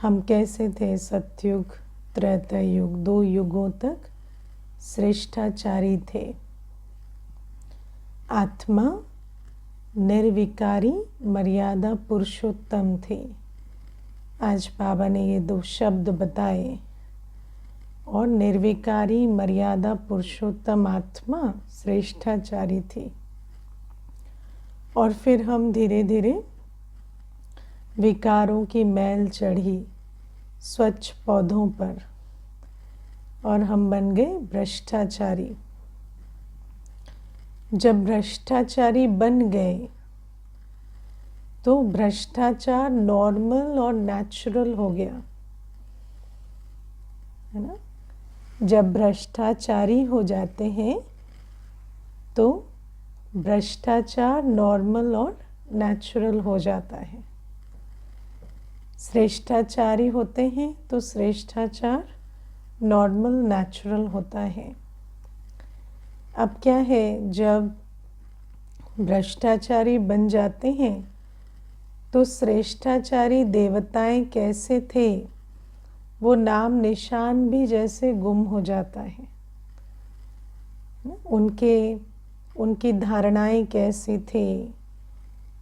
हम कैसे थे सतयुग त्रेता युग 2 युगों तक श्रेष्ठाचारी थे। आत्मा निर्विकारी मर्यादा पुरुषोत्तम थे। आज बाबा ने ये 2 शब्द बताए। और निर्विकारी मर्यादा पुरुषोत्तम आत्मा श्रेष्ठाचारी थी। और फिर हम धीरे धीरे विकारों की मैल चढ़ी स्वच्छ पौधों पर और हम बन गए भ्रष्टाचारी। जब भ्रष्टाचारी बन गए तो भ्रष्टाचार नॉर्मल और नेचुरल हो गया, है ना। जब भ्रष्टाचारी हो जाते हैं तो भ्रष्टाचार नॉर्मल और नेचुरल हो जाता है। श्रेष्ठाचारी होते हैं तो श्रेष्ठाचार नॉर्मल नेचुरल होता है। अब क्या है, जब भ्रष्टाचारी बन जाते हैं तो श्रेष्ठाचारी देवताएं कैसे थे वो नाम निशान भी जैसे गुम हो जाता है। उनकी धारणाएं कैसी थी,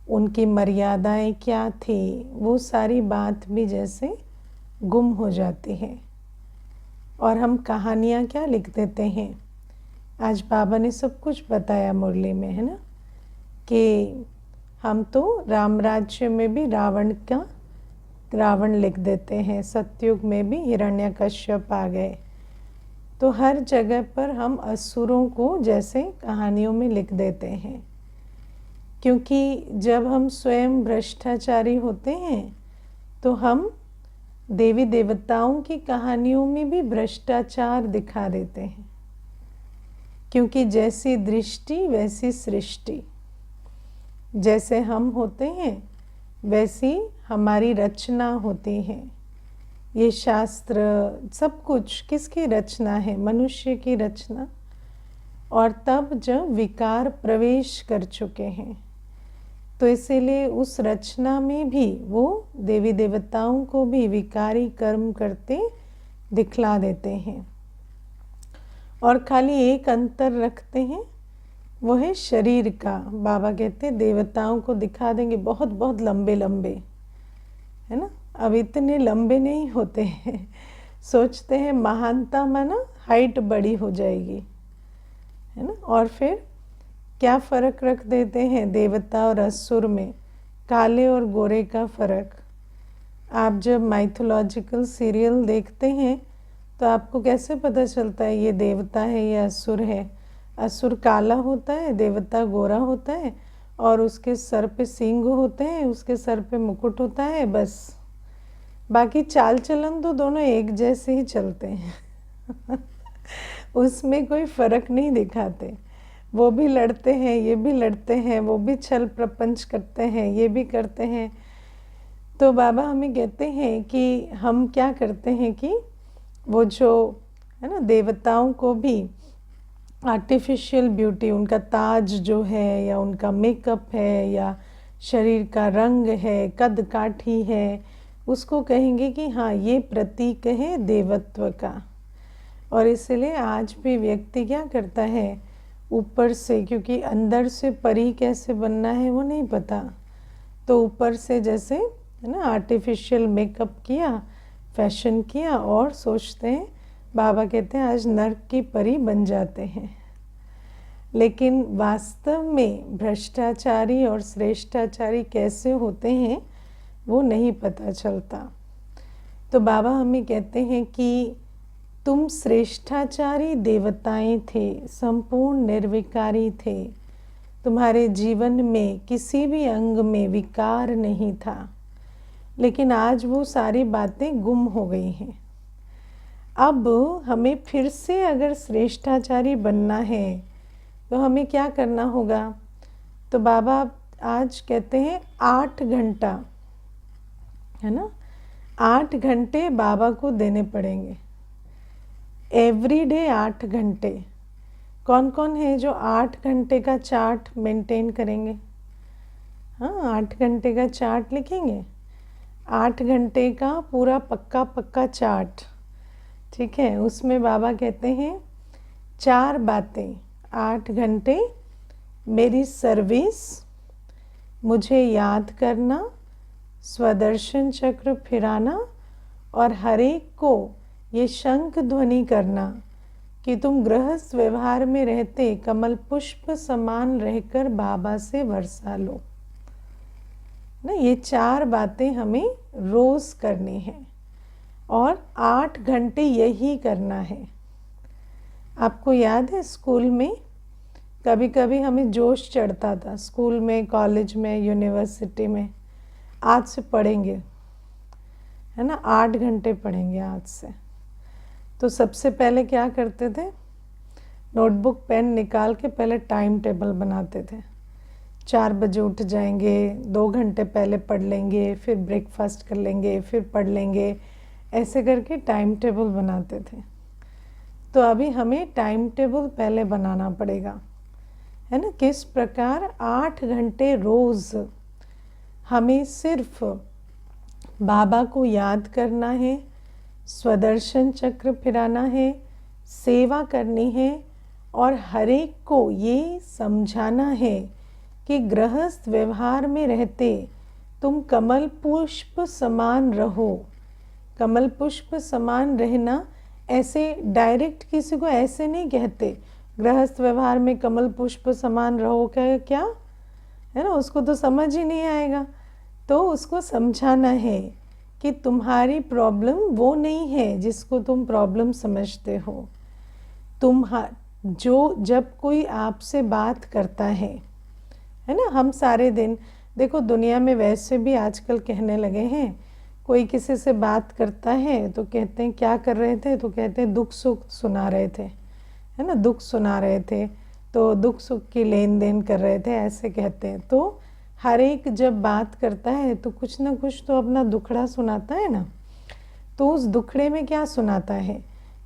उनकी मर्यादाएं क्या थी, वो सारी बात भी जैसे गुम हो जाती है। और हम कहानियाँ क्या लिख देते हैं। आज बाबा ने सब कुछ बताया मुरली में, है ना, कि हम तो राम राज्य में भी रावण लिख देते हैं, सतयुग में भी हिरण्यकश्यप आ गए। तो हर जगह पर हम असुरों को जैसे कहानियों में लिख देते हैं, क्योंकि जब हम स्वयं भ्रष्टाचारी होते हैं तो हम देवी देवताओं की कहानियों में भी भ्रष्टाचार दिखा देते हैं, क्योंकि जैसी दृष्टि वैसी सृष्टि। जैसे हम होते हैं वैसी हमारी रचना होती है। ये शास्त्र सब कुछ किसकी रचना है? मनुष्य की रचना। और तब जब विकार प्रवेश कर चुके हैं तो इसीलिए उस रचना में भी वो देवी देवताओं को भी विकारी कर्म करते दिखला देते हैं। और खाली एक अंतर रखते हैं, वो है शरीर का। बाबा कहते हैं देवताओं को दिखा देंगे बहुत बहुत लंबे लंबे, है ना। अब इतने लंबे नहीं होते हैं, सोचते हैं महानता माना हाइट बड़ी हो जाएगी, है ना। और फिर क्या फ़र्क रख देते हैं देवता और असुर में, काले और गोरे का फ़र्क। आप जब माइथोलॉजिकल सीरियल देखते हैं तो आपको कैसे पता चलता है ये देवता है या असुर है? असुर काला होता है, देवता गोरा होता है, और उसके सर पे सींग होते हैं, उसके सर पे मुकुट होता है, बस। बाकी चाल चलन तो दोनों एक जैसे ही चलते हैं उसमें कोई फ़र्क नहीं दिखाते। वो भी लड़ते हैं, ये भी लड़ते हैं, वो भी छल प्रपंच करते हैं, ये भी करते हैं। तो बाबा हमें कहते हैं कि हम क्या करते हैं कि वो जो है ना देवताओं को भी आर्टिफिशियल ब्यूटी, उनका ताज जो है या उनका मेकअप है या शरीर का रंग है, कद काठी है, उसको कहेंगे कि हाँ ये प्रतीक है देवत्व का। और इसलिए आज भी व्यक्ति क्या करता है, ऊपर से, क्योंकि अंदर से परी कैसे बनना है वो नहीं पता, तो ऊपर से जैसे है ना आर्टिफिशियल मेकअप किया, फैशन किया, और सोचते हैं बाबा कहते हैं आज नर्क की परी बन जाते हैं। लेकिन वास्तव में भ्रष्टाचारी और श्रेष्ठाचारी कैसे होते हैं वो नहीं पता चलता। तो बाबा हमें कहते हैं कि तुम श्रेष्ठाचारी देवताएं थे, संपूर्ण निर्विकारी थे, तुम्हारे जीवन में किसी भी अंग में विकार नहीं था। लेकिन आज वो सारी बातें गुम हो गई हैं। अब हमें फिर से अगर श्रेष्ठाचारी बनना है तो हमें क्या करना होगा? तो बाबा आज कहते हैं 8 घंटा, है ना, 8 घंटे बाबा को देने पड़ेंगे एवरी डे। 8 घंटे। कौन कौन है जो 8 घंटे का चार्ट मेंटेन करेंगे? हाँ, 8 घंटे का चार्ट लिखेंगे। 8 घंटे का पूरा पक्का पक्का चार्ट, ठीक है। उसमें बाबा कहते हैं 4 बातें, 8 घंटे मेरी सर्विस, मुझे याद करना, स्वदर्शन चक्र फिराना और हर एक को ये शंख ध्वनि करना कि तुम गृहस्थ व्यवहार में रहते कमल पुष्प समान रहकर बाबा से वर्षा लो ना। ये 4 बातें हमें रोज़ करनी है और 8 घंटे यही करना है। आपको याद है स्कूल में कभी कभी हमें जोश चढ़ता था, स्कूल में, कॉलेज में, यूनिवर्सिटी में, आज से पढ़ेंगे, है ना, 8 घंटे पढ़ेंगे आज से। तो सबसे पहले क्या करते थे, नोटबुक पेन निकाल के पहले टाइम टेबल बनाते थे। 4 बजे उठ जाएंगे, 2 घंटे पहले पढ़ लेंगे, फिर ब्रेकफास्ट कर लेंगे, फिर पढ़ लेंगे, ऐसे करके टाइम टेबल बनाते थे। तो अभी हमें टाइम टेबल पहले बनाना पड़ेगा, है ना। किस प्रकार 8 घंटे रोज़ हमें सिर्फ बाबा को याद करना है, स्वदर्शन चक्र फिराना है, सेवा करनी है और हर एक को ये समझाना है कि गृहस्थ व्यवहार में रहते तुम कमल पुष्प समान रहो। कमल पुष्प समान रहना ऐसे डायरेक्ट किसी को ऐसे नहीं कहते, गृहस्थ व्यवहार में कमल पुष्प समान रहो क्या, है ना, उसको तो समझ ही नहीं आएगा। तो उसको समझाना है कि तुम्हारी प्रॉब्लम वो नहीं है जिसको तुम प्रॉब्लम समझते हो। जब कोई आपसे बात करता है ना, हम सारे दिन देखो दुनिया में वैसे भी आजकल कहने लगे हैं, कोई किसी से बात करता है तो कहते हैं क्या कर रहे थे, तो कहते हैं दुख सुख सुना रहे थे, है ना, दुख सुना रहे थे, तो दुख सुख की लेन देन कर रहे थे, ऐसे कहते हैं। तो हर एक जब बात करता है तो कुछ ना कुछ तो अपना दुखड़ा सुनाता है ना। तो उस दुखड़े में क्या सुनाता है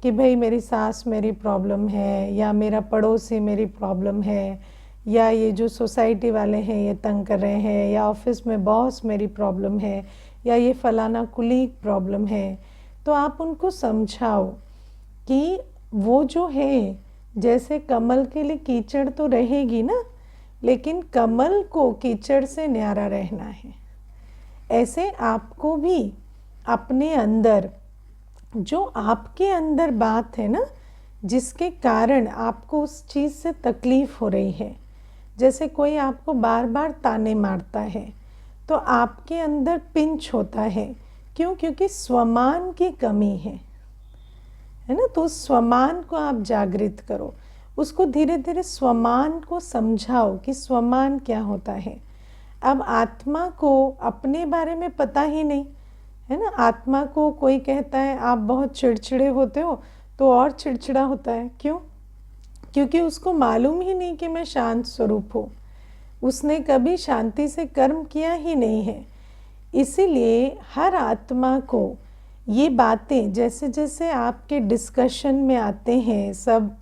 कि भाई मेरी सास मेरी प्रॉब्लम है, या मेरा पड़ोसी मेरी प्रॉब्लम है, या ये जो सोसाइटी वाले हैं ये तंग कर रहे हैं, या ऑफिस में बॉस मेरी प्रॉब्लम है, या ये फलाना कुलीग प्रॉब्लम है। तो आप उनको समझाओ कि वो जो है, जैसे कमल के लिए कीचड़ तो रहेगी ना, लेकिन कमल को कीचड़ से न्यारा रहना है। ऐसे आपको भी अपने अंदर जो आपके अंदर बात है ना, जिसके कारण आपको उस चीज़ से तकलीफ़ हो रही है, जैसे कोई आपको बार बार ताने मारता है तो आपके अंदर पिंच होता है, क्यों, क्योंकि स्वमान की कमी है ना। तो उस स्वमान को आप जागृत करो, उसको धीरे धीरे स्वमान को समझाओ कि स्वमान क्या होता है। अब आत्मा को अपने बारे में पता ही नहीं है ना। आत्मा को कोई कहता है आप बहुत चिड़चिड़े होते हो तो और चिड़चिड़ा होता है, क्यों, क्योंकि उसको मालूम ही नहीं कि मैं शांत स्वरूप हूँ, उसने कभी शांति से कर्म किया ही नहीं है। इसीलिए हर आत्मा को ये बातें जैसे जैसे आपके डिस्कशन में आते हैं, सब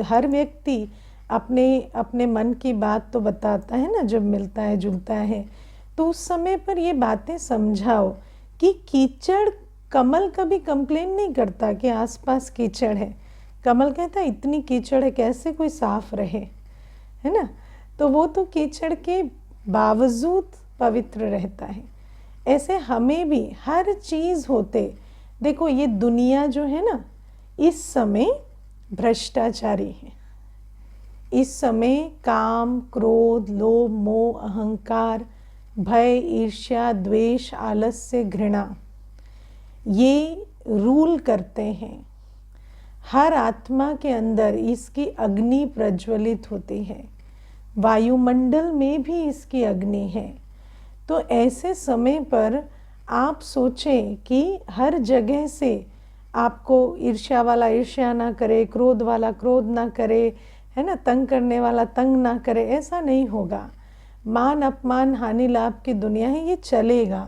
हर व्यक्ति अपने अपने मन की बात तो बताता है ना जब मिलता है जुलता है, तो उस समय पर ये बातें समझाओ कि कीचड़, कमल कभी कंप्लेन नहीं करता कि आसपास कीचड़ है, कमल कहता है इतनी कीचड़ है कैसे कोई साफ रहे, है ना। तो वो तो कीचड़ के बावजूद पवित्र रहता है। ऐसे हमें भी हर चीज़ होते, देखो ये दुनिया जो है ना इस समय भ्रष्टाचारी है, इस समय काम क्रोध लोभ मोह अहंकार भय ईर्ष्या द्वेष आलस्य घृणा ये रूल करते हैं। हर आत्मा के अंदर इसकी अग्नि प्रज्वलित होती है, वायुमंडल में भी इसकी अग्नि है। तो ऐसे समय पर आप सोचें कि हर जगह से आपको ईर्ष्या वाला ईर्ष्या ना करे, क्रोध वाला क्रोध ना करे, है ना, तंग करने वाला तंग ना करे, ऐसा नहीं होगा। मान अपमान हानि लाभ की दुनिया है, ये चलेगा,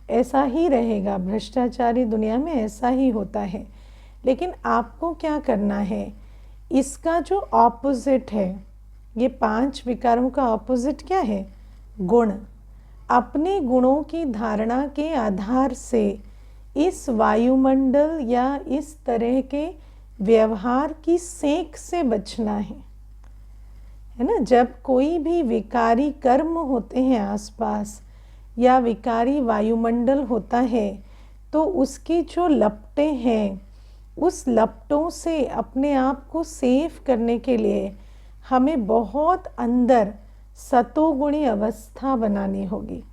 ऐसा ही रहेगा, भ्रष्टाचारी दुनिया में ऐसा ही होता है। लेकिन आपको क्या करना है, इसका जो ऑपोजिट है, ये 5 विकारों का ऑपोजिट क्या है, गुण। अपने गुणों की धारणा के आधार से इस वायुमंडल या इस तरह के व्यवहार की सेंक से बचना है ना। जब कोई भी विकारी कर्म होते हैं आसपास या विकारी वायुमंडल होता है तो उसकी जो लपटें हैं, उस लपटों से अपने आप को सेफ करने के लिए हमें बहुत अंदर सतोगुणी अवस्था बनानी होगी।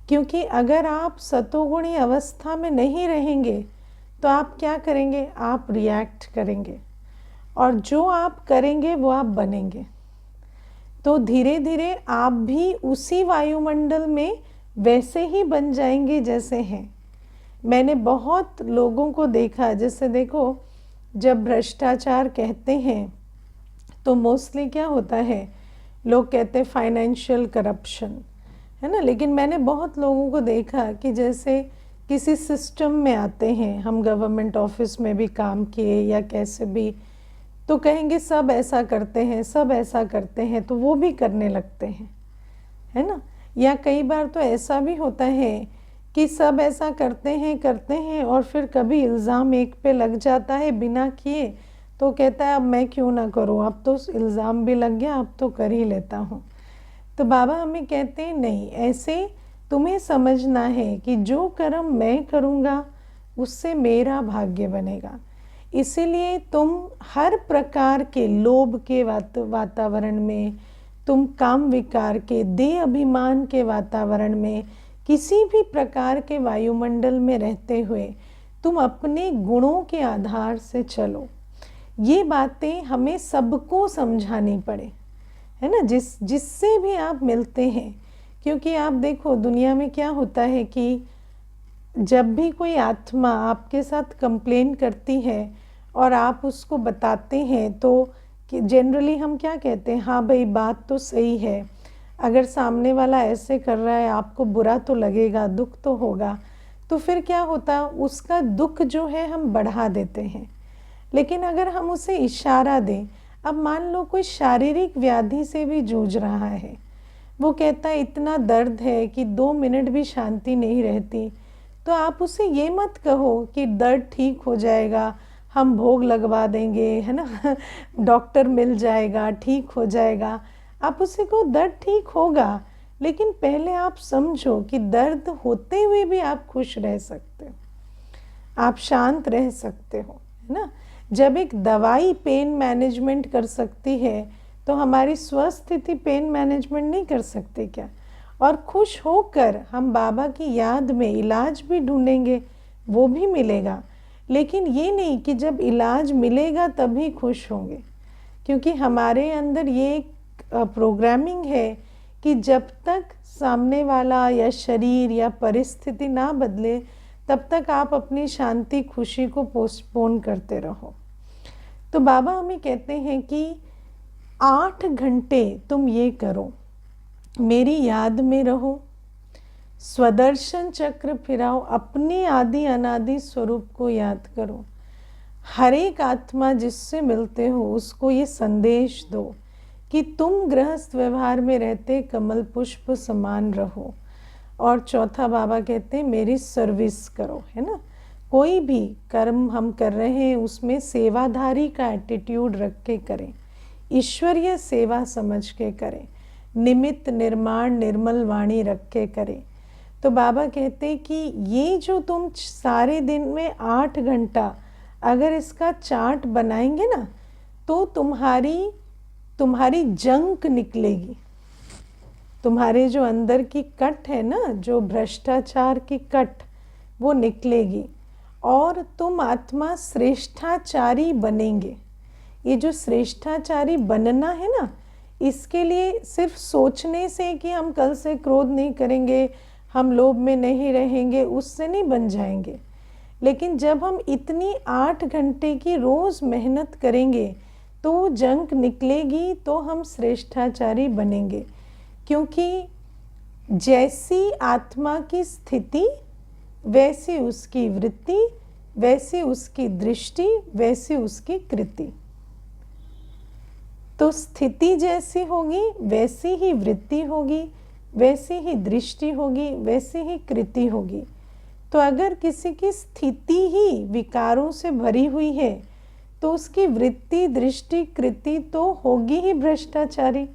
क्योंकि अगर आप सतोगुणी अवस्था में नहीं रहेंगे तो आप क्या करेंगे, आप रिएक्ट करेंगे और जो आप करेंगे वो आप बनेंगे। तो धीरे धीरे आप भी उसी वायुमंडल में वैसे ही बन जाएंगे जैसे हैं। मैंने बहुत लोगों को देखा, जैसे देखो जब भ्रष्टाचार कहते हैं तो मोस्टली क्या होता है, लोग कहते हैं फाइनेंशियल करप्शन, है ना। लेकिन मैंने बहुत लोगों को देखा कि जैसे किसी सिस्टम में आते हैं, हम गवर्नमेंट ऑफिस में भी काम किए या कैसे भी, तो कहेंगे सब ऐसा करते हैं, सब ऐसा करते हैं, तो वो भी करने लगते हैं, है ना। या कई बार तो ऐसा भी होता है कि सब ऐसा करते हैं और फिर कभी इल्ज़ाम एक पे लग जाता है बिना किए, तो कहता है अब मैं क्यों ना करूं, अब तो इल्ज़ाम भी लग गया, अब तो कर ही लेता हूं। तो बाबा हमें कहते हैं नहीं, ऐसे तुम्हें समझना है कि जो कर्म मैं करूंगा उससे मेरा भाग्य बनेगा। इसीलिए तुम हर प्रकार के लोभ के वातावरण में, तुम काम विकार के, देह अभिमान के वातावरण में, किसी भी प्रकार के वायुमंडल में रहते हुए तुम अपने गुणों के आधार से चलो। ये बातें हमें सबको समझानी पड़े, है ना, जिससे भी आप मिलते हैं। क्योंकि आप देखो दुनिया में क्या होता है कि जब भी कोई आत्मा आपके साथ कंप्लेन करती है और आप उसको बताते हैं तो कि जनरली हम क्या कहते हैं, हाँ भाई बात तो सही है, अगर सामने वाला ऐसे कर रहा है आपको बुरा तो लगेगा, दुख तो होगा। तो फिर क्या होता, उसका दुख जो है हम बढ़ा देते हैं। लेकिन अगर हम उसे इशारा दें, अब मान लो कोई शारीरिक व्याधि से भी जूझ रहा है, वो कहता है इतना दर्द है कि 2 मिनट भी शांति नहीं रहती, तो आप उसे ये मत कहो कि दर्द ठीक हो जाएगा, हम भोग लगवा देंगे, है ना डॉक्टर मिल जाएगा, ठीक हो जाएगा। आप उसे कहो दर्द ठीक होगा, लेकिन पहले आप समझो कि दर्द होते हुए भी आप खुश रह सकते हो, आप शांत रह सकते हो, है ना। जब एक दवाई पेन मैनेजमेंट कर सकती है तो हमारी स्वस्थिति पेन मैनेजमेंट नहीं कर सकते क्या। और खुश होकर हम बाबा की याद में इलाज भी ढूंढेंगे, वो भी मिलेगा। लेकिन ये नहीं कि जब इलाज मिलेगा तभी खुश होंगे, क्योंकि हमारे अंदर ये एक प्रोग्रामिंग है कि जब तक सामने वाला या शरीर या परिस्थिति ना बदले तब तक आप अपनी शांति खुशी को पोस्टपोन करते रहो। तो बाबा हमें कहते हैं कि 8 घंटे तुम ये करो, मेरी याद में रहो, स्वदर्शन चक्र फिराओ, अपने आदि अनादि स्वरूप को याद करो। हर एक आत्मा जिससे मिलते हो उसको ये संदेश दो कि तुम गृहस्थ व्यवहार में रहते कमल पुष्प समान रहो। और चौथा बाबा कहते हैं मेरी सर्विस करो, है ना। कोई भी कर्म हम कर रहे हैं उसमें सेवाधारी का एटीट्यूड रख के करें, ईश्वरीय सेवा समझ के करें, निमित्त निर्माण निर्मल वाणी रख के करें। तो बाबा कहते हैं कि ये जो तुम सारे दिन में 8 घंटा अगर इसका चार्ट बनाएंगे ना तो तुम्हारी जंक निकलेगी, तुम्हारे जो अंदर की कट है ना, जो भ्रष्टाचार की कट, वो निकलेगी और तुम आत्मा श्रेष्ठाचारी बनेंगे। ये जो श्रेष्ठाचारी बनना है ना, इसके लिए सिर्फ सोचने से कि हम कल से क्रोध नहीं करेंगे, हम लोभ में नहीं रहेंगे, उससे नहीं बन जाएंगे। लेकिन जब हम इतनी 8 घंटे की रोज़ मेहनत करेंगे तो जंक निकलेगी, तो हम श्रेष्ठाचारी बनेंगे। क्योंकि जैसी आत्मा की स्थिति वैसी उसकी वृत्ति, वैसी उसकी दृष्टि, वैसी उसकी कृति। तो स्थिति जैसी होगी वैसी ही वृत्ति होगी, वैसी ही दृष्टि होगी, वैसी ही कृति होगी। तो अगर किसी की स्थिति ही विकारों से भरी हुई है तो उसकी वृत्ति, दृष्टि, कृति तो होगी ही भ्रष्टाचारी,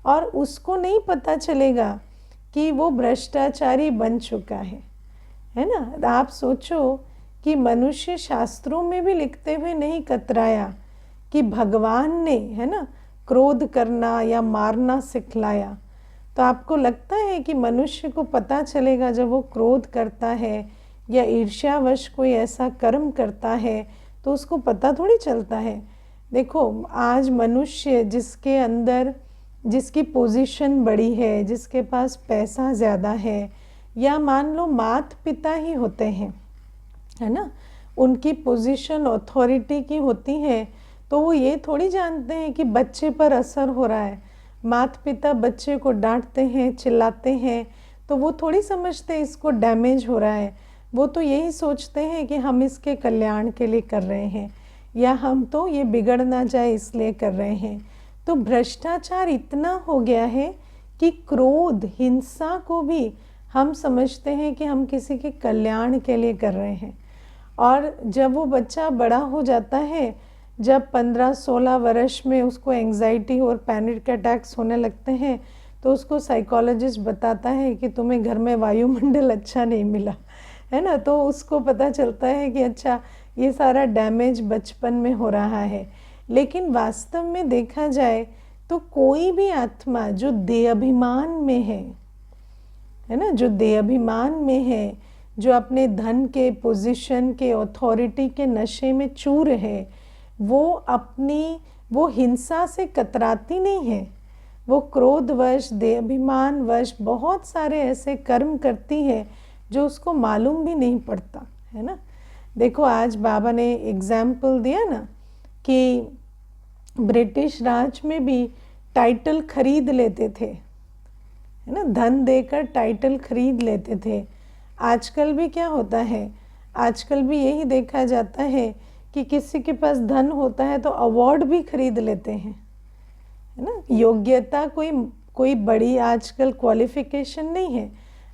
और उसको नहीं पता चलेगा कि वो भ्रष्टाचारी बन चुका है ना। आप सोचो कि मनुष्य शास्त्रों में भी लिखते हुए नहीं कतराया कि भगवान ने, है ना, क्रोध करना या मारना सिखलाया। तो आपको लगता है कि मनुष्य को पता चलेगा जब वो क्रोध करता है या ईर्ष्यावश कोई ऐसा कर्म करता है तो उसको पता थोड़ी चलता है। देखो, आज मनुष्य जिसके अंदर, जिसकी पोजीशन बड़ी है, जिसके पास पैसा ज़्यादा है, या मान लो माता पिता ही होते हैं, है ना, उनकी पोजीशन अथॉरिटी की होती है, तो वो ये थोड़ी जानते हैं कि बच्चे पर असर हो रहा है। माता पिता बच्चे को डांटते हैं, चिल्लाते हैं, तो वो थोड़ी समझते हैं इसको डैमेज हो रहा है। वो तो यही सोचते हैं कि हम इसके कल्याण के लिए कर रहे हैं, या हम तो ये बिगड़ ना जाए इसलिए कर रहे हैं। तो भ्रष्टाचार इतना हो गया है कि क्रोध, हिंसा को भी हम समझते हैं कि हम किसी के कल्याण के लिए कर रहे हैं। और जब वो बच्चा बड़ा हो जाता है, जब 15-16 वर्ष में उसको एंग्जाइटी और पैनिक अटैक्स होने लगते हैं, तो उसको साइकोलॉजिस्ट बताता है कि तुम्हें घर में वायुमंडल अच्छा नहीं मिला, है ना। तो उसको पता चलता है कि अच्छा, ये सारा डैमेज बचपन में हो रहा है। लेकिन वास्तव में देखा जाए तो कोई भी आत्मा जो देहाभिमान में है ना, जो देहाभिमान में है, जो अपने धन के, पोजीशन के, अथॉरिटी के नशे में चूर है, वो हिंसा से कतराती नहीं है। वो क्रोधवश, देहाभिमानवश बहुत सारे ऐसे कर्म करती है जो उसको मालूम भी नहीं पड़ता, है ना। देखो, आज बाबा ने एग्जाम्पल दिया ना कि ब्रिटिश राज में भी टाइटल खरीद लेते थे, है ना, धन देकर टाइटल खरीद लेते थे। आजकल भी क्या होता है, आजकल भी यही देखा जाता है कि किसी के पास धन होता है तो अवार्ड भी खरीद लेते हैं, है ना। योग्यता कोई बड़ी आजकल क्वालिफिकेशन नहीं है।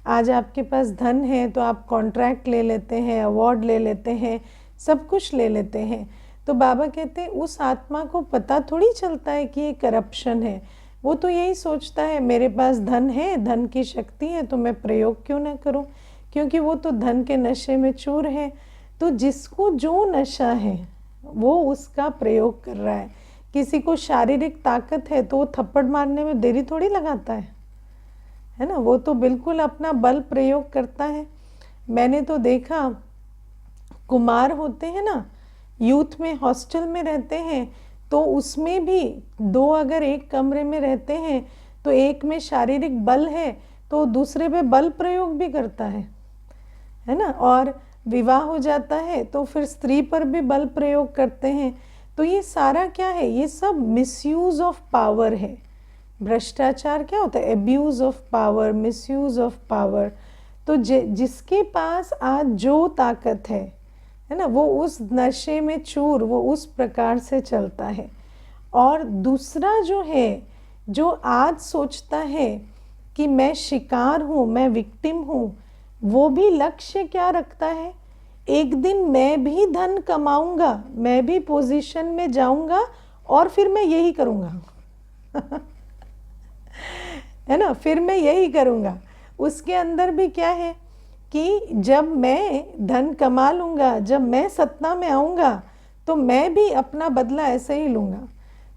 आज आपके पास धन है तो आप कॉन्ट्रैक्ट ले लेते हैं, अवार्ड ले लेते हैं, सब कुछ ले लेते हैं। तो बाबा कहते हैं उस आत्मा को पता थोड़ी चलता है कि ये करप्शन है। वो तो यही सोचता है मेरे पास धन है, धन की शक्ति है, तो मैं प्रयोग क्यों ना करूं, क्योंकि वो तो धन के नशे में चूर है। तो जिसको जो नशा है वो उसका प्रयोग कर रहा है। किसी को शारीरिक ताकत है तो वो थप्पड़ मारने में देरी थोड़ी लगाता है ना। वो तो बिल्कुल अपना बल प्रयोग करता है। मैंने तो देखा, कुमार होते हैं ना, यूथ में हॉस्टल में रहते हैं, तो उसमें भी दो अगर एक कमरे में रहते हैं तो एक में शारीरिक बल है तो दूसरे पे बल प्रयोग भी करता है ना। और विवाह हो जाता है तो फिर स्त्री पर भी बल प्रयोग करते हैं। तो ये सारा क्या है, ये सब मिसयूज ऑफ पावर है। भ्रष्टाचार क्या होता है, abuse of power, misuse of power. तो जिसके पास आज जो ताकत है ना, वो उस नशे में चूर, वो उस प्रकार से चलता है। और दूसरा जो है, जो आज सोचता है कि मैं शिकार हूँ, मैं विक्टिम हूँ, वो भी लक्ष्य क्या रखता है, एक दिन मैं भी धन कमाऊंगा, मैं भी पोजीशन में जाऊंगा और फिर मैं यही करूंगा है ना, फिर मैं यही करूंगा। उसके अंदर भी क्या है कि जब मैं धन कमा लूंगा, जब मैं सत्ता में आऊंगा, तो मैं भी अपना बदला ऐसे ही लूंगा।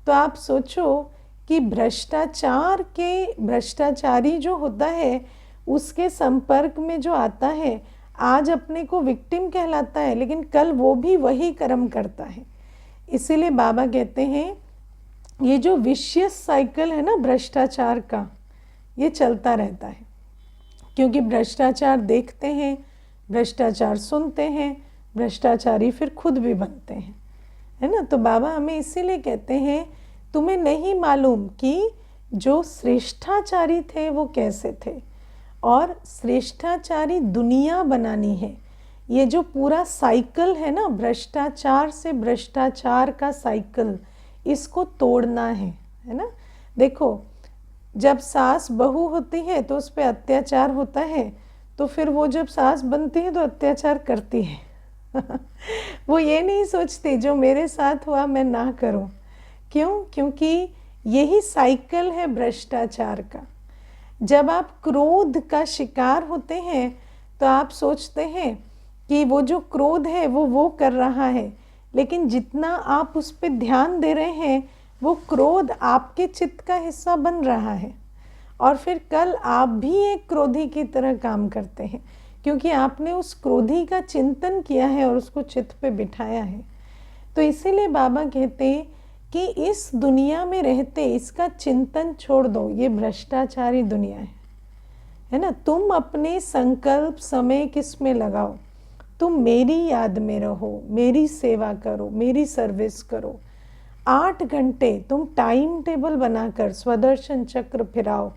तो आप सोचो कि भ्रष्टाचारी जो होता है, उसके संपर्क में जो आता है, आज अपने को विक्टिम कहलाता है, लेकिन कल वो भी वही कर्म करता है। इसीलिए बाबा कहते हैं ये जो विशियस साइकिल है ना भ्रष्टाचार का, ये चलता रहता है। क्योंकि भ्रष्टाचार देखते हैं, भ्रष्टाचार सुनते हैं, भ्रष्टाचारी फिर खुद भी बनते हैं, है ना। तो बाबा हमें इसीलिए कहते हैं तुम्हें नहीं मालूम कि जो श्रेष्ठाचारी थे वो कैसे थे, और श्रेष्ठाचारी दुनिया बनानी है। ये जो पूरा साइकिल है ना, भ्रष्टाचार से भ्रष्टाचार का साइकिल, इसको तोड़ना है ना। देखो, जब सास बहू होती है तो उस पर अत्याचार होता है, तो फिर वो जब सास बनती है तो अत्याचार करती है। वो ये नहीं सोचती जो मेरे साथ हुआ मैं ना करूं। क्यों? क्योंकि यही साइकिल है भ्रष्टाचार का। जब आप क्रोध का शिकार होते हैं तो आप सोचते हैं कि वो जो क्रोध है वो कर रहा है, लेकिन जितना आप उस पर ध्यान दे रहे हैं वो क्रोध आपके चित्त का हिस्सा बन रहा है, और फिर कल आप भी एक क्रोधी की तरह काम करते हैं, क्योंकि आपने उस क्रोधी का चिंतन किया है और उसको चित्त पे बिठाया है। तो इसीलिए बाबा कहते कि इस दुनिया में रहते इसका चिंतन छोड़ दो, ये भ्रष्टाचारी दुनिया है ना। तुम अपने संकल्प समय किस में लगाओ, तुम मेरी याद में रहो, मेरी सेवा करो, मेरी सर्विस करो। 8 घंटे तुम टाइम टेबल बनाकर स्वदर्शन चक्र फिराओ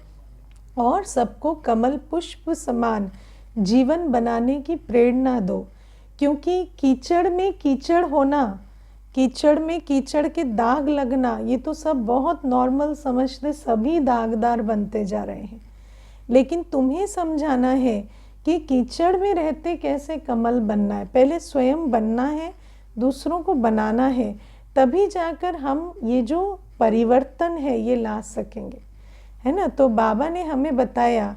और सबको कमल पुष्प समान जीवन बनाने की प्रेरणा दो। क्योंकि कीचड़ में कीचड़ होना, कीचड़ में कीचड़ के दाग लगना, ये तो सब बहुत नॉर्मल समझते, सभी दागदार बनते जा रहे हैं। लेकिन तुम्हें समझाना है कि कीचड़ में रहते कैसे कमल बनना है। पहले स्वयं बनना है, दूसरों को बनाना है, तभी जाकर हम ये जो परिवर्तन है ये ला सकेंगे, है ना। तो बाबा ने हमें बताया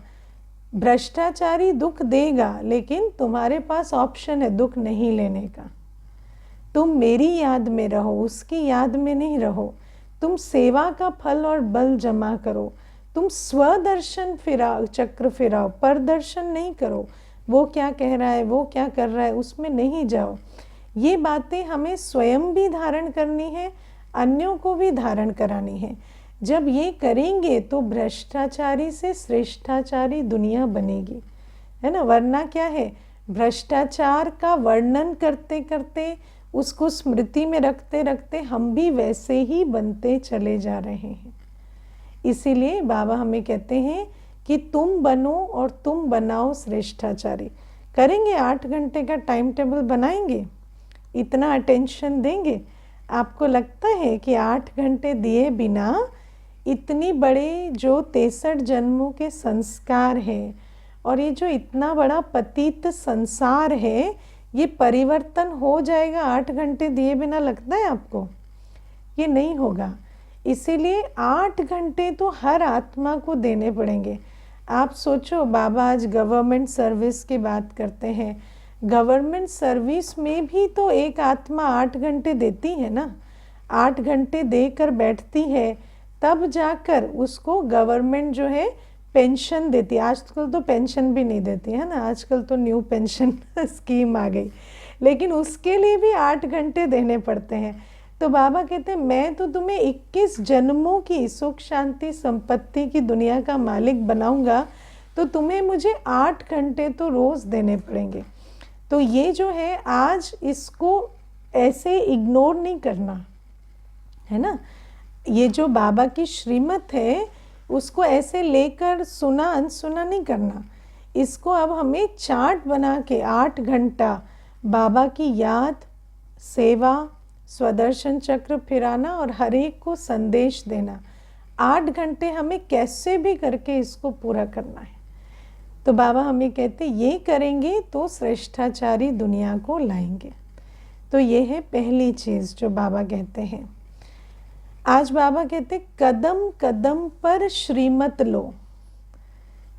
भ्रष्टाचारी दुख देगा, लेकिन तुम्हारे पास ऑप्शन है दुख नहीं लेने का। तुम मेरी याद में रहो, उसकी याद में नहीं रहो। तुम सेवा का फल और बल जमा करो। तुम स्वदर्शन फिराओ, चक्र फिराओ, परदर्शन नहीं करो। वो क्या कह रहा है, वो क्या कर रहा है, उसमें नहीं जाओ। ये बातें हमें स्वयं भी धारण करनी है, अन्यों को भी धारण करानी है। जब ये करेंगे तो भ्रष्टाचारी से श्रेष्ठाचारी दुनिया बनेगी, है ना। वरना क्या है, भ्रष्टाचार का वर्णन करते करते, उसको स्मृति में रखते रखते हम भी वैसे ही बनते चले जा रहे हैं। इसीलिए बाबा हमें कहते हैं कि तुम बनो और तुम बनाओ श्रेष्ठाचारी। करेंगे 8 घंटे का टाइम टेबल बनाएंगे, इतना अटेंशन देंगे। आपको लगता है कि 8 घंटे दिए बिना इतनी बड़े जो 63 जन्मों के संस्कार हैं और ये जो इतना बड़ा पतित संसार है, ये परिवर्तन हो जाएगा 8 घंटे दिए बिना? लगता है आपको? ये नहीं होगा। इसीलिए 8 घंटे तो हर आत्मा को देने पड़ेंगे। आप सोचो, बाबा आज गवर्नमेंट सर्विस की बात करते हैं। गवर्नमेंट सर्विस में भी तो एक आत्मा 8 घंटे देती है ना। 8 घंटे देकर बैठती है, तब जाकर उसको गवर्नमेंट जो है पेंशन देती है। आजकल तो पेंशन भी नहीं देती है ना, आजकल तो न्यू पेंशन स्कीम आ गई, लेकिन उसके लिए भी 8 घंटे देने पड़ते हैं। तो बाबा कहते हैं मैं तो तुम्हें 21 जन्मों की सुख शांति संपत्ति की दुनिया का मालिक बनाऊंगा, तो तुम्हें मुझे 8 घंटे तो रोज़ देने पड़ेंगे। तो ये जो है आज इसको ऐसे इग्नोर नहीं करना, है ना। ये जो बाबा की श्रीमत है उसको ऐसे लेकर सुना अनसुना नहीं करना। इसको अब हमें चार्ट बना के 8 घंटा बाबा की याद, सेवा, स्वदर्शन चक्र फिराना और हर एक को संदेश देना। 8 घंटे हमें कैसे भी करके इसको पूरा करना है। तो बाबा हमें कहते ये करेंगे तो श्रेष्ठाचारी दुनिया को लाएंगे। तो ये है पहली चीज़ जो बाबा कहते हैं। आज बाबा कहते कदम कदम पर श्रीमत लो,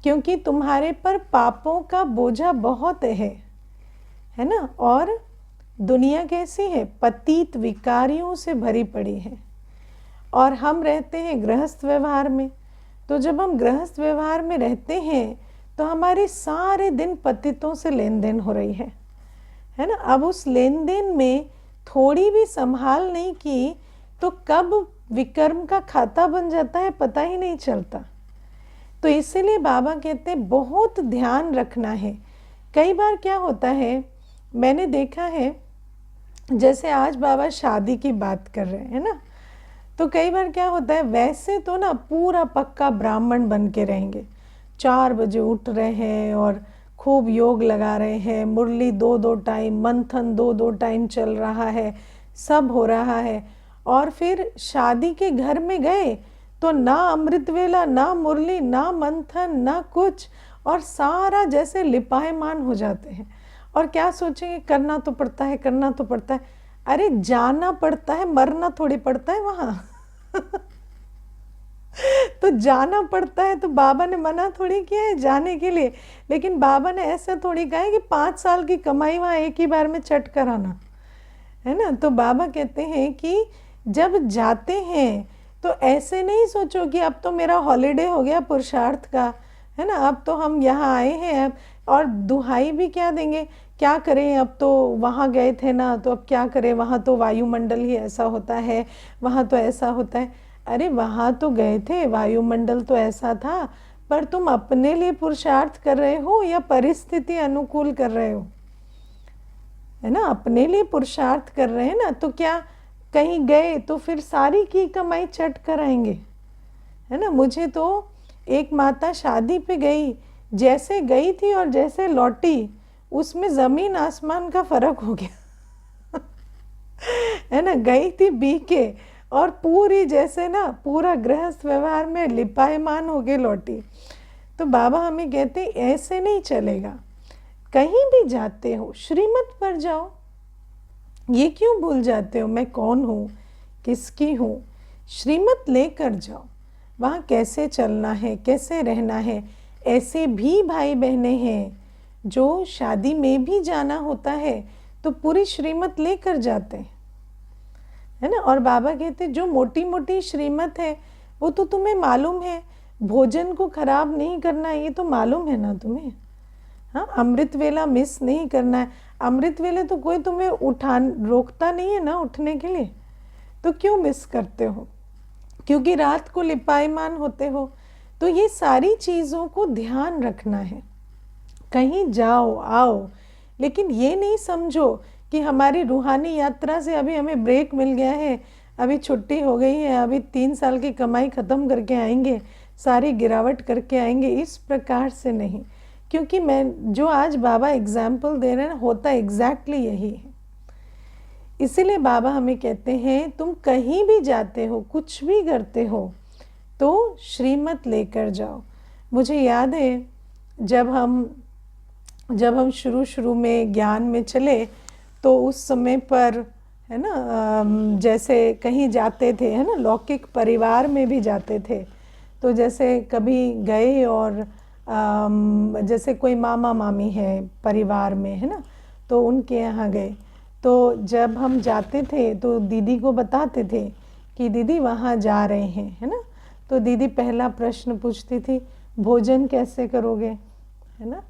क्योंकि तुम्हारे पर पापों का बोझा बहुत है ना। और दुनिया कैसी है, पतित विकारियों से भरी पड़ी है, और हम रहते हैं गृहस्थ व्यवहार में। तो जब हम गृहस्थ व्यवहार में रहते हैं तो हमारे सारे दिन पतितों से लेन देन हो रही है ना। अब उस लेन देन में थोड़ी भी संभाल नहीं की तो कब विकर्म का खाता बन जाता है पता ही नहीं चलता। तो इसीलिए बाबा कहते हैं बहुत ध्यान रखना है। कई बार क्या होता है, मैंने देखा है, जैसे आज बाबा शादी की बात कर रहे हैं ना, तो कई बार क्या होता है, वैसे तो ना पूरा पक्का ब्राह्मण बन के रहेंगे, 4 बजे उठ रहे हैं और खूब योग लगा रहे हैं, मुरली 2-2 टाइम, मंथन 2-2 टाइम चल रहा है, सब हो रहा है। और फिर शादी के घर में गए तो ना अमृत वेला, ना मुरली, ना मंथन, ना कुछ, और सारा जैसे लिपायमान हो जाते हैं। और क्या सोचेंगे, करना तो पड़ता है, करना तो पड़ता है। अरे जाना पड़ता है, मरना थोड़ी पड़ता है वहाँ। तो जाना पड़ता है, तो बाबा ने मना थोड़ी किया है जाने के लिए। लेकिन बाबा ने ऐसा थोड़ी कहा है कि 5 साल की कमाई वहाँ एक ही बार में चट कर आना, है ना। तो बाबा कहते हैं कि जब जाते हैं तो ऐसे नहीं सोचो कि अब तो मेरा हॉलीडे हो गया पुरुषार्थ का, है ना, अब तो हम यहाँ आए हैं। अब और दुहाई भी क्या देंगे, क्या करें, अब तो वहाँ गए थे ना, तो अब क्या करें, वहाँ तो वायुमंडल ही ऐसा होता है, वहाँ तो ऐसा होता है। अरे वहाँ तो गए थे, वायुमंडल तो ऐसा था, पर तुम अपने लिए पुरुषार्थ कर रहे हो या परिस्थिति अनुकूल कर रहे हो, है ना। अपने लिए पुरुषार्थ कर रहे हैं ना, तो क्या कहीं गए तो फिर सारी की कमाई चट कर आएंगे, है ना। मुझे तो एक माता शादी पे गई, जैसे गई थी और जैसे लौटी, उसमें ज़मीन आसमान का फर्क हो गया। है ना, गई थी बी के, और पूरी जैसे ना पूरा गृहस्थ व्यवहार में लिपायमान हो के लौटी। तो बाबा हमें कहते ऐसे नहीं चलेगा। कहीं भी जाते हो श्रीमत पर जाओ। ये क्यों भूल जाते हो मैं कौन हूँ, किसकी हूँ। श्रीमत लेकर जाओ, वहाँ कैसे चलना है, कैसे रहना है। ऐसे भी भाई बहनें हैं जो शादी में भी जाना होता है तो पूरी श्रीमत लेकर जाते हैं, है ना। और बाबा कहते जो मोटी मोटी श्रीमत है वो तो तुम्हें मालूम है, भोजन को खराब नहीं करना है, ये तो मालूम है ना तुम्हें। हाँ, अमृत वेला मिस नहीं करना है। अमृत वेले तो कोई तुम्हें रोकता नहीं है ना उठने के लिए, तो क्यों मिस करते हो, क्योंकि रात को लिपायमान होते हो। तो ये सारी चीज़ों को ध्यान रखना है। कहीं जाओ आओ, लेकिन ये नहीं समझो कि हमारी रूहानी यात्रा से अभी हमें ब्रेक मिल गया है, अभी छुट्टी हो गई है, अभी 3 साल की कमाई ख़त्म करके आएंगे, सारी गिरावट करके आएंगे। इस प्रकार से नहीं, क्योंकि मैं जो आज बाबा एग्जाम्पल दे रहे हैं होता एग्जैक्टली यही है। इसीलिए बाबा हमें कहते हैं तुम कहीं भी जाते हो, कुछ भी करते हो, तो श्रीमत लेकर जाओ। मुझे याद है जब हम शुरू में ज्ञान में चले, तो उस समय पर, है ना, जैसे कहीं जाते थे, है ना, लौकिक परिवार में भी जाते थे। तो जैसे कभी गए और जैसे कोई मामा मामी है परिवार में, है ना, तो उनके यहाँ गए। तो जब हम जाते थे तो दीदी को बताते थे कि दीदी वहाँ जा रहे हैं, है ना। तो दीदी पहला प्रश्न पूछती थी, भोजन कैसे करोगे, है ना,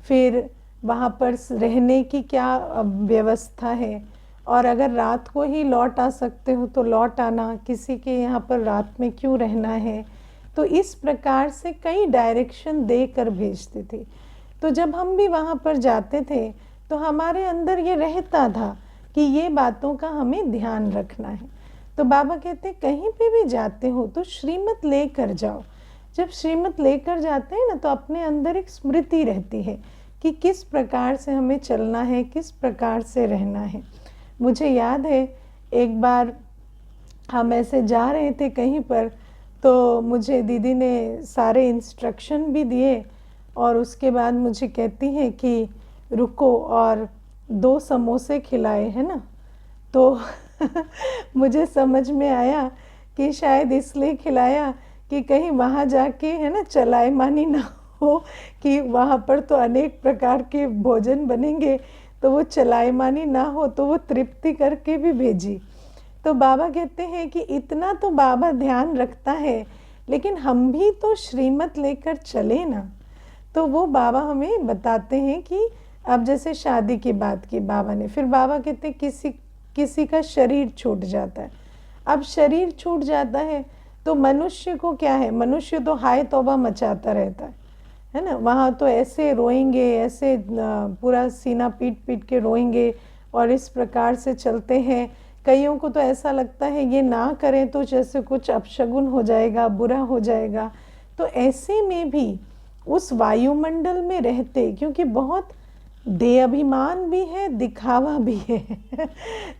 फिर वहाँ पर रहने की क्या व्यवस्था है, और अगर रात को ही लौट आ सकते हो तो लौट आना, किसी के यहाँ पर रात में क्यों रहना है। तो इस प्रकार से कई डायरेक्शन देकर भेजते थे। तो जब हम भी वहाँ पर जाते थे तो हमारे अंदर ये रहता था कि ये बातों का हमें ध्यान रखना है। तो बाबा कहते कहीं पे भी जाते हो तो श्रीमत लेकर जाओ। जब श्रीमत लेकर जाते हैं ना, तो अपने अंदर एक स्मृति रहती है कि किस प्रकार से हमें चलना है, किस प्रकार से रहना है। मुझे याद है एक बार हम ऐसे जा रहे थे कहीं पर, तो मुझे दीदी ने सारे इंस्ट्रक्शन भी दिए, और उसके बाद मुझे कहती हैं कि रुको, और 2 समोसे खिलाए, है ना। तो मुझे समझ में आया कि शायद इसलिए खिलाया कि कहीं वहाँ जाके, है ना, चलाएमानी ना हो कि वहाँ पर तो अनेक प्रकार के भोजन बनेंगे, तो वो चलाएमानी ना हो, तो वो तृप्ति करके भी भेजी। तो बाबा कहते हैं कि इतना तो बाबा ध्यान रखता है, लेकिन हम भी तो श्रीमत लेकर चले ना। तो वो बाबा हमें बताते हैं कि अब जैसे शादी की बात की बाबा ने, फिर बाबा कहते हैं किसी का शरीर छूट जाता है। अब शरीर छूट जाता है तो मनुष्य को क्या है, मनुष्य तो हाय तौबा मचाता रहता है ना। वहाँ तो ऐसे रोएंगे, ऐसे पूरा सीना पीट के रोएंगे, और इस प्रकार से चलते हैं। कईयों को तो ऐसा लगता है ये ना करें तो जैसे कुछ अपशगुन हो जाएगा, बुरा हो जाएगा। तो ऐसे में भी उस वायुमंडल में रहते, क्योंकि बहुत देह अभिमान भी है, दिखावा भी है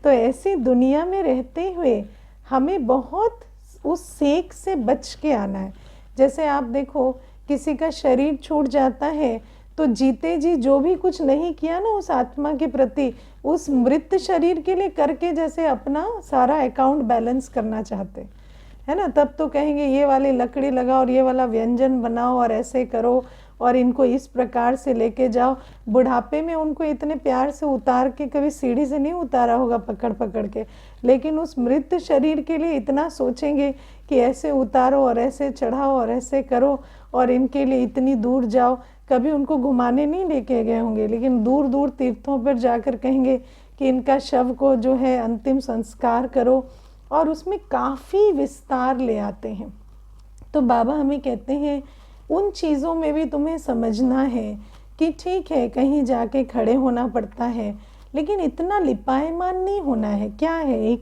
तो ऐसी दुनिया में रहते हुए हमें बहुत उस सेक से बच के आना है। जैसे आप देखो किसी का शरीर छूट जाता है तो जीते जी जो भी कुछ नहीं किया ना उस आत्मा के प्रति, उस मृत शरीर के लिए करके जैसे अपना सारा अकाउंट बैलेंस करना चाहते, है ना। तब तो कहेंगे ये वाली लकड़ी लगाओ और ये वाला व्यंजन बनाओ और ऐसे करो और इनको इस प्रकार से लेके जाओ। बुढ़ापे में उनको इतने प्यार से उतार के कभी सीढ़ी से नहीं उतारा होगा पकड़ पकड़ के, लेकिन उस मृत शरीर के लिए इतना सोचेंगे कि ऐसे उतारो और ऐसे चढ़ाओ और ऐसे करो और इनके लिए इतनी दूर जाओ। कभी उनको घुमाने नहीं लेके गए होंगे, लेकिन दूर दूर तीर्थों पर जाकर कहेंगे कि इनका शव को जो है अंतिम संस्कार करो, और उसमें काफ़ी विस्तार ले आते हैं। तो बाबा हमें कहते हैं उन चीज़ों में भी तुम्हें समझना है कि ठीक है कहीं जाके खड़े होना पड़ता है, लेकिन इतना लिपायमान नहीं होना है। क्या है,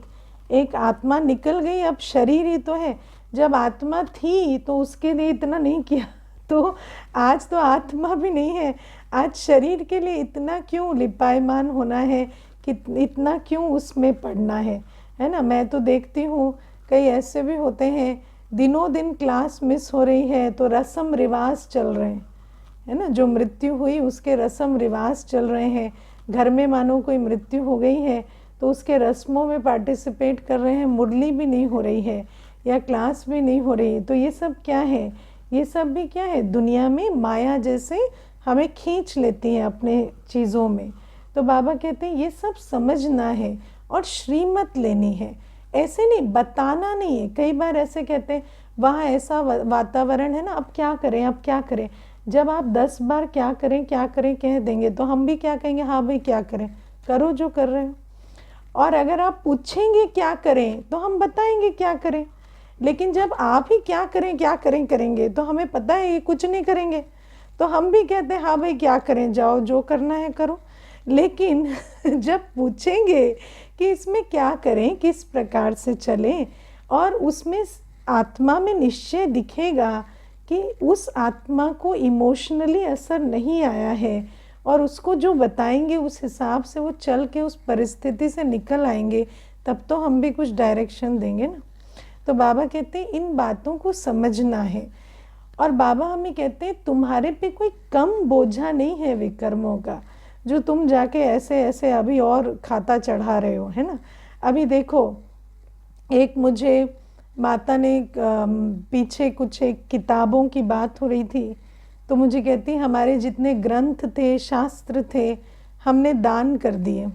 एक आत्मा निकल गई, अब शरीर ही तो है। जब आत्मा थी तो उसके लिए इतना नहीं किया, तो आज तो आत्मा भी नहीं है, आज शरीर के लिए इतना क्यों लिपायमान होना है, कि इतना क्यों उसमें पड़ना है ना। मैं तो देखती हूँ कई ऐसे भी होते हैं दिनों दिन क्लास मिस हो रही है तो रस्म रिवाज चल रहे हैं, है ना। जो मृत्यु हुई उसके रस्म रिवाज चल रहे हैं। घर में मानो कोई मृत्यु हो गई है तो उसके रस्मों में पार्टिसिपेट कर रहे हैं, मुरली भी नहीं हो रही है या क्लास भी नहीं हो रही है। तो ये सब क्या है, ये सब भी क्या है, दुनिया में माया जैसे हमें खींच लेती है अपने चीज़ों में। तो बाबा कहते हैं ये सब समझना है और श्रीमत लेनी है, ऐसे नहीं बताना नहीं है। कई बार ऐसे कहते हैं वहाँ ऐसा वातावरण है ना, अब क्या करें अब क्या करें। जब आप 10 बार क्या करें कह देंगे तो हम भी क्या कहेंगे, हाँ भाई क्या करें, करो जो कर रहे हो। और अगर आप पूछेंगे क्या करें तो हम बताएंगे क्या करें, लेकिन जब आप ही क्या करें करेंगे तो हमें पता है ये कुछ नहीं करेंगे, तो हम भी कहते हैं हाँ भाई क्या करें, जाओ जो करना है करो। लेकिन जब पूछेंगे कि इसमें क्या करें, किस प्रकार से चलें, और उसमें आत्मा में निश्चय दिखेगा कि उस आत्मा को इमोशनली असर नहीं आया है और उसको जो बताएंगे उस हिसाब से वो चल के उस परिस्थिति से निकल आएंगे, तब तो हम भी कुछ डायरेक्शन देंगे ना। तो बाबा कहते हैं इन बातों को समझना है। और बाबा हमें कहते हैं तुम्हारे पे कोई कम बोझा नहीं है विकर्मों का, जो तुम जाके ऐसे ऐसे अभी और खाता चढ़ा रहे हो, है ना। अभी देखो एक मुझे माता ने पीछे कुछ एक किताबों की बात हो रही थी, तो मुझे कहती हमारे जितने ग्रंथ थे शास्त्र थे हमने दान कर दिए,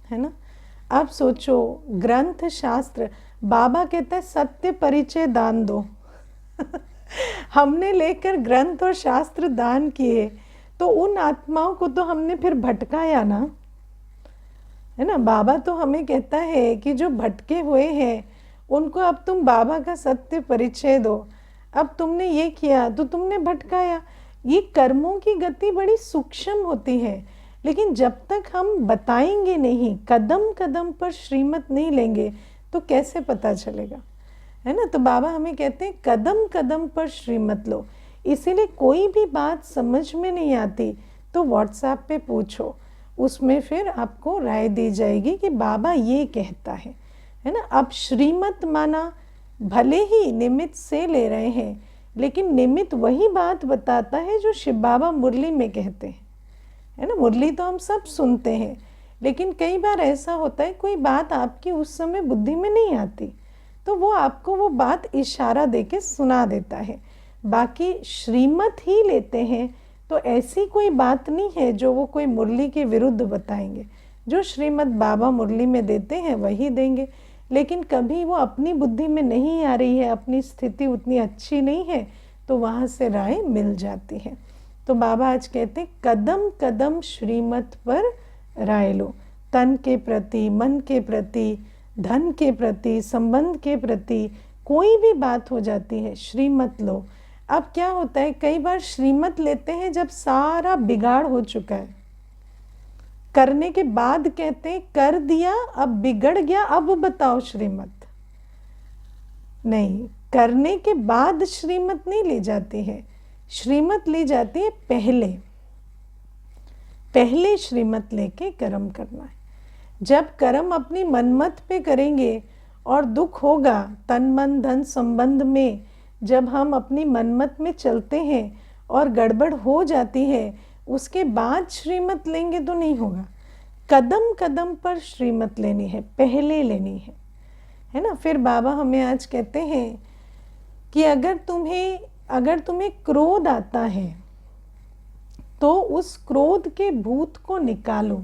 है ना। आप सोचो ग्रंथ शास्त्र, बाबा कहते हैं सत्य परिचय दान दो हमने लेकर ग्रंथ और शास्त्र दान किए, तो उन आत्माओं को तो हमने फिर भटकाया ना, है ना। बाबा तो हमें कहता है कि जो भटके हुए हैं उनको अब तुम बाबा का सत्य परिचय दो। अब तुमने ये किया तो तुमने भटकाया। ये कर्मों की गति बड़ी सूक्ष्म होती है, लेकिन जब तक हम बताएंगे नहीं, कदम कदम पर श्रीमत नहीं लेंगे, तो कैसे पता चलेगा, है ना। तो बाबा हमें कहते हैं कदम कदम पर श्रीमत लो। इसीलिए कोई भी बात समझ में नहीं आती तो व्हाट्सएप पे पूछो, उसमें फिर आपको राय दी जाएगी कि बाबा ये कहता है ना। अब श्रीमत माना भले ही निमित्त से ले रहे हैं, लेकिन निमित्त वही बात बताता है जो शिव बाबा मुरली में कहते हैं, है ना। मुरली तो हम सब सुनते हैं, लेकिन कई बार ऐसा होता है कोई बात आपकी उस समय बुद्धि में नहीं आती, तो वो आपको वो बात इशारा देके सुना देता है। बाकी श्रीमत ही लेते हैं तो ऐसी कोई बात नहीं है जो वो कोई मुरली के विरुद्ध बताएंगे। जो श्रीमत बाबा मुरली में देते हैं वही देंगे, लेकिन कभी वो अपनी बुद्धि में नहीं आ रही है, अपनी स्थिति उतनी अच्छी नहीं है, तो वहाँ से राय मिल जाती है। तो बाबा आज कहते कदम कदम श्रीमत पर राय लो। तन के प्रति, मन के प्रति, धन के प्रति, संबंध के प्रति कोई भी बात हो जाती है, श्रीमत लो। अब क्या होता है कई बार श्रीमत लेते हैं जब सारा बिगाड़ हो चुका है, करने के बाद कहते हैं कर दिया अब बिगड़ गया, अब बताओ श्रीमत। नहीं, करने के बाद श्रीमत नहीं ली जाती है, श्रीमत ली जाती है पहले श्रीमत लेके कर्म करना है। जब कर्म अपनी मनमत पे करेंगे और दुख होगा तन मन धन संबंध में जब हम अपनी मनमत में चलते हैं और गड़बड़ हो जाती है, उसके बाद श्रीमत लेंगे तो नहीं होगा। कदम कदम पर श्रीमत लेनी है, पहले लेनी है ना। फिर बाबा हमें आज कहते हैं कि अगर तुम्हें क्रोध आता है तो उस क्रोध के भूत को निकालो,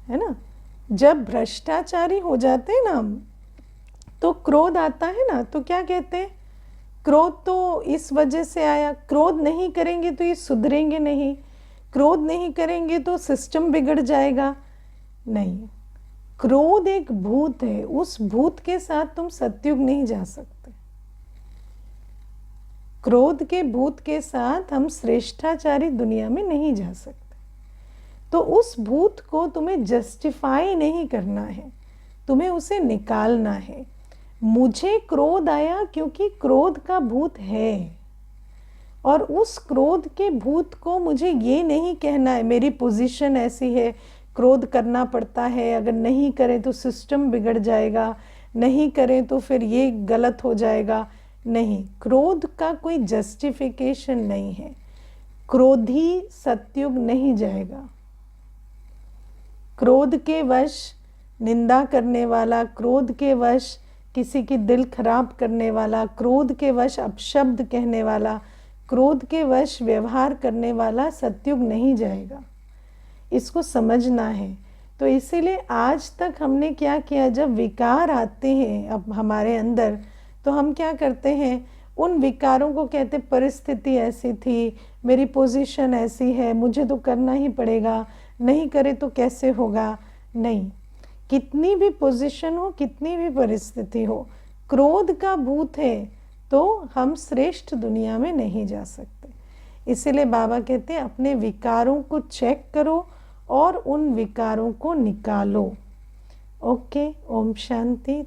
है ना। जब भ्रष्टाचारी हो जाते हैं ना हम, तो क्रोध आता है ना, तो क्या कहते हैं, क्रोध तो इस वजह से आया, क्रोध नहीं करेंगे तो ये सुधरेंगे नहीं, क्रोध नहीं करेंगे तो सिस्टम बिगड़ जाएगा। नहीं, क्रोध एक भूत है, उस भूत के साथ तुम सतयुग नहीं जा सकते। क्रोध के भूत के साथ हम श्रेष्ठाचारी दुनिया में नहीं जा सकते। तो उस भूत को तुम्हें जस्टिफाई नहीं करना है, तुम्हें उसे निकालना है। मुझे क्रोध आया क्योंकि क्रोध का भूत है, और उस क्रोध के भूत को मुझे ये नहीं कहना है मेरी पोजीशन ऐसी है, क्रोध करना पड़ता है, अगर नहीं करें तो सिस्टम बिगड़ जाएगा, नहीं करें तो फिर ये गलत हो जाएगा। नहीं, क्रोध का कोई जस्टिफिकेशन नहीं है। क्रोधी सतयुग नहीं जाएगा। क्रोध के वश निंदा करने वाला, क्रोध के वश किसी की दिल खराब करने वाला, क्रोध के वश अपशब्द कहने वाला, क्रोध के वश व्यवहार करने वाला सतयुग नहीं जाएगा। इसको समझना है। तो इसीलिए आज तक हमने क्या किया, जब विकार आते हैं अब हमारे अंदर, तो हम क्या करते हैं, उन विकारों को कहते परिस्थिति ऐसी थी, मेरी पोजीशन ऐसी है, मुझे तो करना ही पड़ेगा, नहीं करे तो कैसे होगा। नहीं, कितनी भी पोजीशन हो, कितनी भी परिस्थिति हो, क्रोध का भूत है तो हम श्रेष्ठ दुनिया में नहीं जा सकते। इसीलिए बाबा कहते हैं अपने विकारों को चेक करो और उन विकारों को निकालो। ओके, ओम शांति।